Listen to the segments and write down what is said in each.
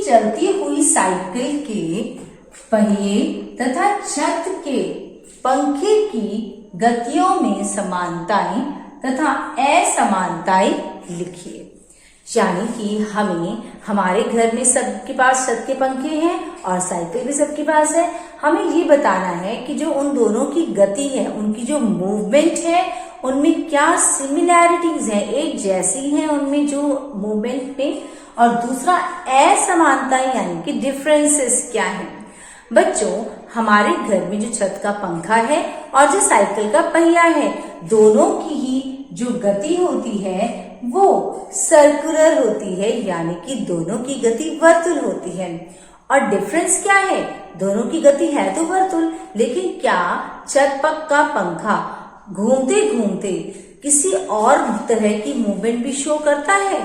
चलती हुई साइकिल के पहिए तथा छत के पंखे की गतियों में समानताएं तथा असमानताएं लिखिए। यानी कि हमें हमारे घर में सबके पास छत के पंखे हैं और साइकिल भी सबके पास है। हमें ये बताना है कि जो उन दोनों की गति है, उनकी जो मूवमेंट है, उनमें क्या सिमिलैरिटीज है, एक जैसी है उनमें जो मूवमेंट में, और दूसरा असमानताएं यानी कि डिफरेंसेस क्या है। बच्चों, हमारे घर में जो छत का पंखा है और जो साइकिल का पहिया है, दोनों की ही जो गति होती है वो सर्कुलर होती है, यानी कि दोनों की गति वर्तुल होती है। और डिफरेंस क्या है? दोनों की गति है तो वर्तुल, लेकिन क्या छत का पंखा घूमते घूमते किसी और तरह की मूवमेंट भी शो करता है?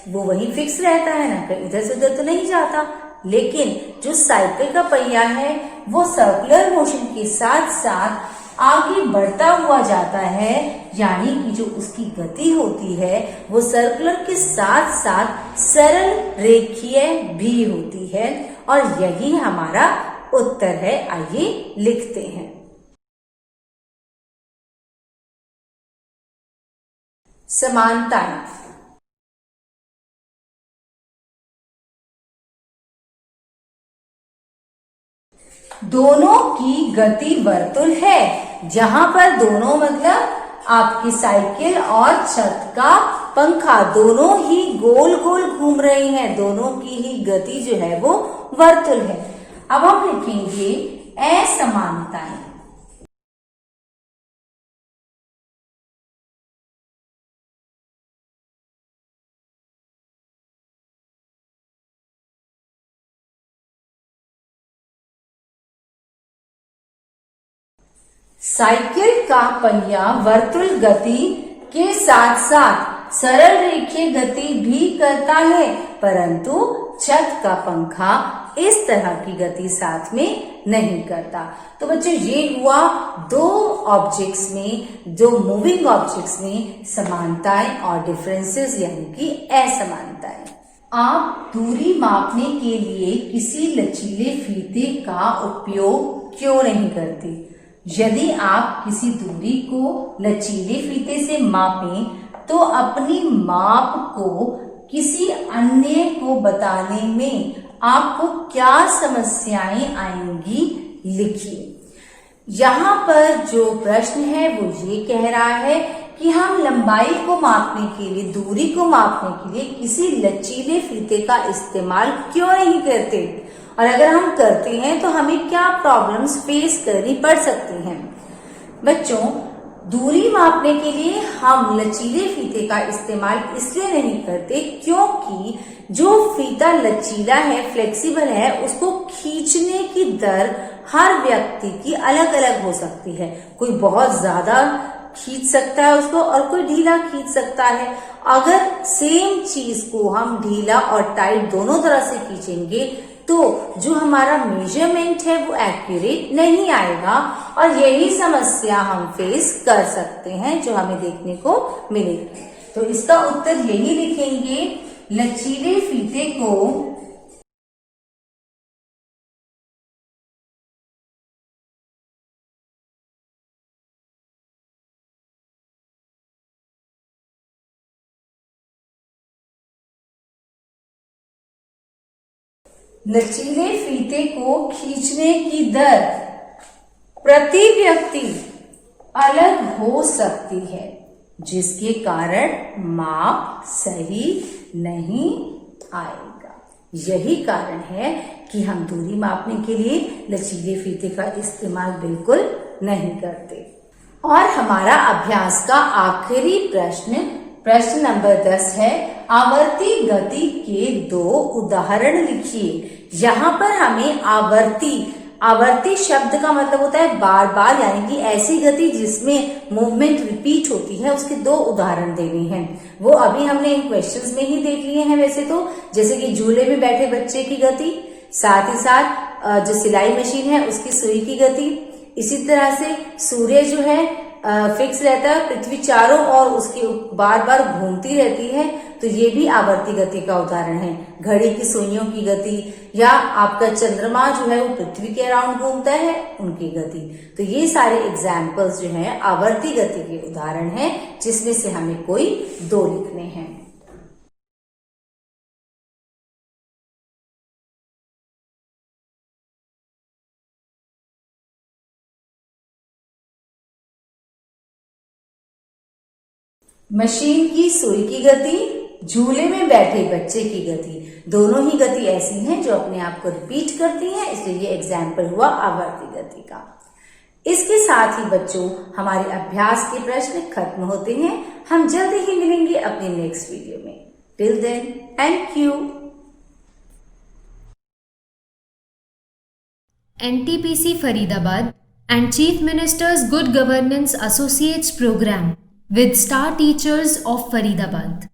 वो वहीं फिक्स रहता है ना, कहीं इधर से उधर तो नहीं जाता। लेकिन जो साइकिल का पहिया है वो सर्कुलर मोशन के साथ साथ आगे बढ़ता हुआ जाता है, यानी कि जो उसकी गति होती है वो सर्कुलर के साथ साथ सरल रेखीय भी होती है। और यही हमारा उत्तर है। आइए लिखते हैं। समानताएं। दोनों की गति वर्तुल है। जहां पर दोनों मतलब आपकी साइकिल और छत का पंखा दोनों ही गोल गोल घूम रहे हैं, दोनों की ही गति जो है वो वर्तुल है। अब हम लिखेंगे असमानताएं। साइकिल का पहिया वर्तुल गति के साथ साथ सरल रेखीय गति भी करता है, परंतु छत का पंखा इस तरह की गति साथ में नहीं करता। तो बच्चों, ये हुआ दो ऑब्जेक्ट्स में, दो मूविंग ऑब्जेक्ट्स में समानताएं और डिफरेंसेस यानी कि असमानताएं। आप दूरी मापने के लिए किसी लचीले फीते का उपयोग क्यों नहीं करते? यदि आप किसी दूरी को लचीले फीते से मापें तो अपनी माप को किसी अन्य को बताने में आपको क्या समस्याएं आएंगी, लिखिए। यहाँ पर जो प्रश्न है वो ये कह रहा है कि हम लंबाई को मापने के लिए, दूरी को मापने के लिए किसी लचीले फीते का इस्तेमाल क्यों नहीं करते, और अगर हम करते हैं तो हमें क्या प्रॉब्लम्स फेस करनी पड़ सकती हैं। बच्चों, दूरी मापने के लिए हम लचीले फीते का इस्तेमाल इसलिए नहीं करते क्योंकि जो फीता लचीला है, फ्लेक्सिबल है, उसको खींचने की दर हर व्यक्ति की अलग अलग हो सकती है। कोई बहुत ज्यादा खींच सकता है उसको और कोई ढीला खींच सकता है। अगर सेम चीज को हम ढीला और टाइट दोनों तरह से खींचेंगे तो जो हमारा मेजरमेंट है वो एक्यूरेट नहीं आएगा, और यही समस्या हम फेस कर सकते हैं जो हमें देखने को मिलेगी। तो इसका उत्तर यही लिखेंगे, लचीले फीते को लचीले फीते को खींचने की दर प्रति व्यक्ति अलग हो सकती है, जिसके कारण माप सही नहीं आएगा। यही कारण है कि हम दूरी मापने के लिए लचीले फीते का इस्तेमाल बिल्कुल नहीं करते। और हमारा अभ्यास का आखिरी प्रश्न नंबर 10 है, आवर्ती गति के 2 उदाहरण लिखिए। यहाँ पर हमें आवर्ती शब्द का मतलब होता है बार बार, यानी कि ऐसी गति जिसमें मूवमेंट रिपीट होती है, उसके 2 उदाहरण देने हैं। वो अभी हमने इन क्वेश्चंस में ही देख लिए हैं वैसे तो, जैसे कि झूले में बैठे बच्चे की गति, साथ ही साथ जो सिलाई मशीन है उसकी सुई की गति। इसी तरह से सूर्य जो है फिक्स रहता है, पृथ्वी चारों ओर उसकी बार बार घूमती रहती है, तो ये भी आवर्ती गति का उदाहरण है। घड़ी की सुइयों की गति या आपका चंद्रमा जो है वो पृथ्वी के अराउंड घूमता है, उनकी गति। तो ये सारे एग्जाम्पल्स जो है आवर्ती गति के उदाहरण हैं, जिसमें से हमें कोई 2 लिखने हैं। मशीन की सुई की गति, झूले में बैठे बच्चे की गति, दोनों ही गति ऐसी हैं जो अपने आप को रिपीट करती हैं, इसलिए ये एग्जाम्पल हुआ आवर्ती गति का। इसके साथ ही बच्चों हमारे अभ्यास के प्रश्न खत्म होते हैं। हम जल्दी ही मिलेंगे अपने नेक्स्ट वीडियो में। Till then, thank you. NTPC Faridabad and Chief Minister's Good Governance Associates Program with star teachers of Faridabad.